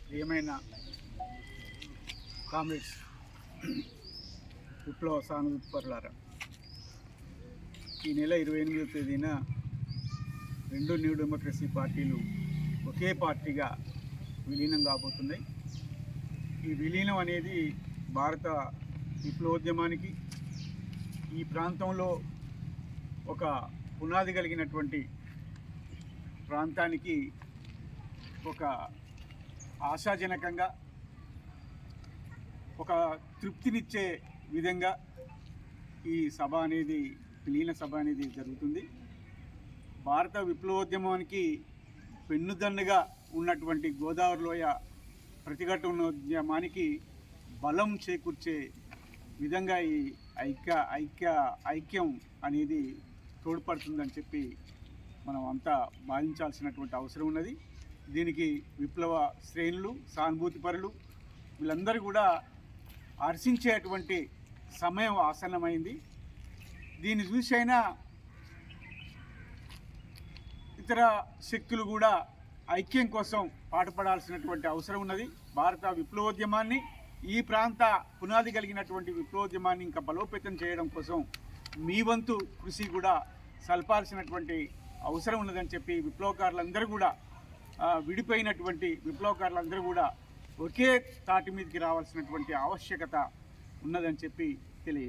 ప్రియమైన కామ్రేడ్స్, విప్లవ సానుభూతిపరులారా, ఈ నెల 28వ తేదీన రెండు న్యూ డెమోక్రసీ పార్టీలు ఒకే పార్టీగా విలీనం కాబోతున్నాయి. ఈ విలీనం అనేది భారత విప్లవోద్యమానికి, ఈ ప్రాంతంలో ఒక పునాది కలిగినటువంటి ప్రాంతానికి ఒక ఆశాజనకంగా, ఒక తృప్తినిచ్చే విధంగా ఈ సభ అనేది, విలీన సభ అనేది జరుగుతుంది. భారత విప్లవోద్యమానికి పెన్నుదన్నుగా ఉన్నటువంటి గోదావరి లోయ ప్రతిఘటనోద్యమానికి బలం చేకూర్చే విధంగా ఈ ఐక్యం అనేది తోడ్పడుతుందని చెప్పి మనం అంతా భావించాల్సినటువంటి అవసరం ఉన్నది. దీనికి విప్లవ శ్రేణులు, సానుభూతిపరులు వీళ్ళందరూ కూడా హర్షించేటువంటి సమయం ఆసన్నమైంది. దీన్ని చూసైనా ఇతర శక్తులు కూడా ఐక్యం కోసం పాటుపడాల్సినటువంటి అవసరం ఉన్నది. భారత విప్లవోద్యమాన్ని, ఈ ప్రాంత పునాది కలిగినటువంటి విప్లవోద్యమాన్ని ఇంకా బలోపేతం చేయడం కోసం మీ వంతు కృషి కూడా సల్పాల్సినటువంటి అవసరం ఉన్నదని చెప్పి విప్లవకారులందరూ కూడా, విడిపోయినటువంటి విప్లవకారులందరూ కూడా ఒకే తాటి మీదకి రావాల్సినటువంటి ఆవశ్యకత ఉన్నదని చెప్పి